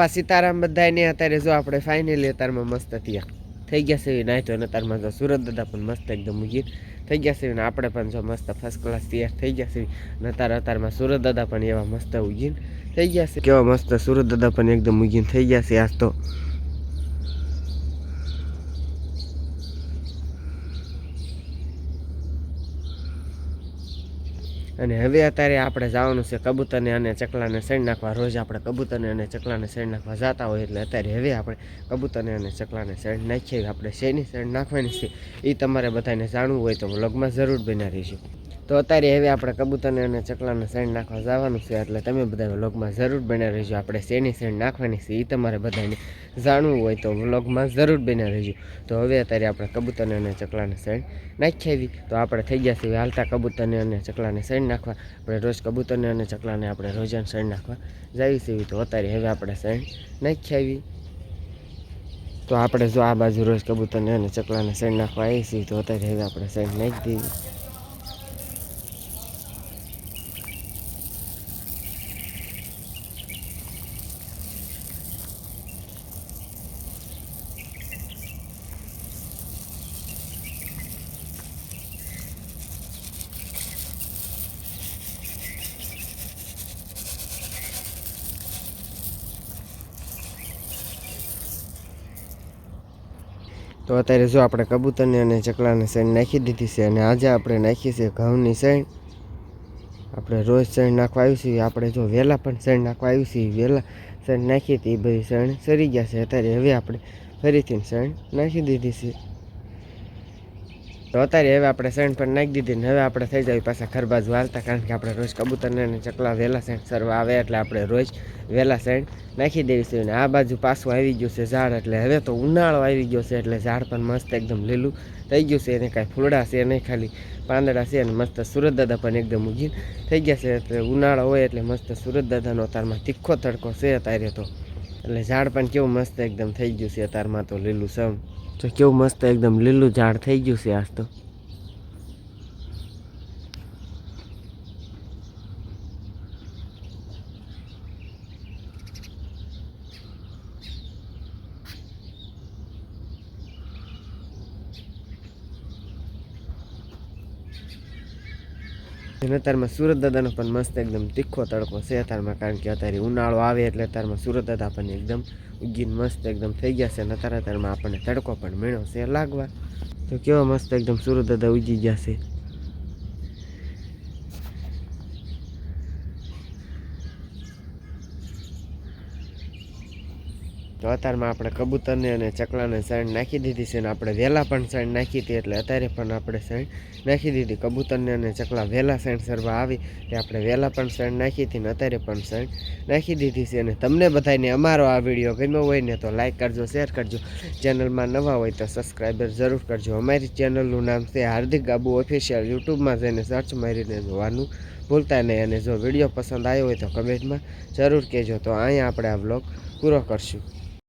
સીતારામ બધાને અત્યારે જો આપણે ફાઇનલી અત્યારમાં મસ્ત થયા થઈ ગયા છે નાઈટ અને અત્યારમાં જો સુરત દાદા પણ મસ્ત એકદમ મૂકીને થઈ ગયા છે ને આપણે પણ જો મસ્ત ફર્સ્ટ ક્લાસ તૈયાર થઈ ગયા છે ને અત્યારમાં સુરત દાદા પણ એવા મસ્ત ઉગીને થઈ ગયા છે કેવા મસ્ત સુરત દાદા પણ એકદમ ઉગીને થઈ ગયા છે આજ તો અને હવે અત્યારે આપણે જવાનું છે કબૂતરને અને ચકલાને સૈણ નાખવા રોજ આપણે કબૂતરને અને ચકલાને સૈણ નાખવા જતા હોય એટલે અત્યારે હવે આપણે કબૂતરને અને ચકલાને સૈણ નાખીએ આપણે શેની સૈણ નાખવાની છે એ તમારે બધાને જાણવું હોય તો વ્લોગમાં જરૂર બન્યા રહીશું તો અત્યારે હવે આપણે કબૂતરને અને ચકલાને સૈણ નાખવા જવાનું છે એટલે તમે બધા વ્લોગમાં જરૂર બન્યા રહીજો આપણે શેની સૈણ નાખવાની છે એ તમારે બધાને જાણવું હોય તો વ્લોગમાં જરૂર બન્યા રહીજો તો હવે અત્યારે આપણે કબૂતરને અને ચકલાને સૈણ નાખી આવી તો આપણે થઈ ગયા છીએ હાલતા કબૂતરને અને ચકલાને સૈણ નાખવા આપણે રોજ કબૂતરને અને ચકલાને આપણે રોજાને સૈણ નાખવા જઈએ છીએ તો અત્યારે હવે આપણે સૈણ નાખી આવી તો આપણે જો આ બાજુ રોજ કબૂતરને અને ચકલાને સૈણ નાખવા આવીએ છીએ તો અત્યારે હવે આપણે સૈણ નાખી દઈએ તો અત્યારે જો આપણે કબૂતરને અને ચકલાને સૈણ નાખી દીધી છે અને આજે આપણે નાખી છે ઘઉંની સૈણ આપણે રોજ સૈણ નાખવા આવ્યું છીએ આપણે જો વહેલા પણ સૈણ નાખવા આવ્યું છીએ વહેલા સૈણ નાખી હતી એ બધી સૈણ સરી ગયા છે અત્યારે હવે આપણે ફરીથી સૈણ નાખી દીધી છે તો અત્યારે હવે આપણે સૈણ પણ નાખી દીધી ને હવે આપણે થઈ જાય પાછા ઘર બાજુ હાલતા કારણ કે આપણે રોજ કબૂતરને અને ચકલા વહેલા સૈણ સરવા આવે એટલે આપણે રોજ વહેલા સૈણ નાખી દેવી છે અને આ બાજુ પાછું આવી ગયું છે ઝાડ એટલે હવે તો ઉનાળો આવી ગયો છે એટલે ઝાડ પણ મસ્ત એકદમ લીલું થઈ ગયું છે એને કાંઈ ફૂલડા છે નહીં ખાલી પાંદડા છે અને મસ્ત સુરત દાદા પણ એકદમ ઉગીને થઈ ગયા છે એટલે ઉનાળો હોય એટલે મસ્ત સુરત દાદાનો અત્યારમાં તીખો તડકો છે અત્યારે તો એટલે ઝાડ પણ કેવું મસ્ત એકદમ થઈ ગયું છે અત્યારમાં તો લીલું સમ તો કેવું મસ્ત એકદમ લીલું ઝાડ થઈ ગયું છે આજ તો અત્યારમાં સુરત દાદાનો પણ મસ્ત એકદમ તીખો તડકો છે અત્યારમાં કારણ કે અત્યારે ઉનાળો આવે એટલે અત્યારમાં સુરત દાદા પણ એકદમ ઉગીને મસ્ત એકદમ થઈ ગયા છે અને અત્યારમાં આપણને તડકો પણ મેળો છે લાગવા તો કેવા મસ્ત એકદમ સુરત દાદા ઉગી ગયા છે તો અત્યારમાં આપણે કબૂતરને અને ચકલાને સૈણ નાખી દીધી છે અને આપણે વહેલા પણ સૈણ નાખી હતી એટલે અત્યારે પણ આપણે સૈણ નાખી દીધી કબૂતરને અને ચકલા વહેલા સૈણ સરવા આવી તે આપણે વહેલા પણ સૈણ નાખી હતી ને અત્યારે પણ સૈણ નાખી દીધી છે અને તમને બધાને અમારો આ વિડીયો ગમ્યો હોય ને તો લાઈક કરજો શેર કરજો ચેનલમાં નવા હોય તો સબસ્ક્રાઈબર જરૂર કરજો અમારી ચેનલનું નામ છે હાર્દિક ગાબુ ઓફિશિયલ યુટ્યુબમાં જઈને સર્ચ મારીને જોવાનું ભૂલતા નહીં અને જો વિડીયો પસંદ આવ્યો હોય તો કમેન્ટમાં જરૂર કહેજો તો અહીંયા આપણે આ વ્લોગ પૂરો કરશું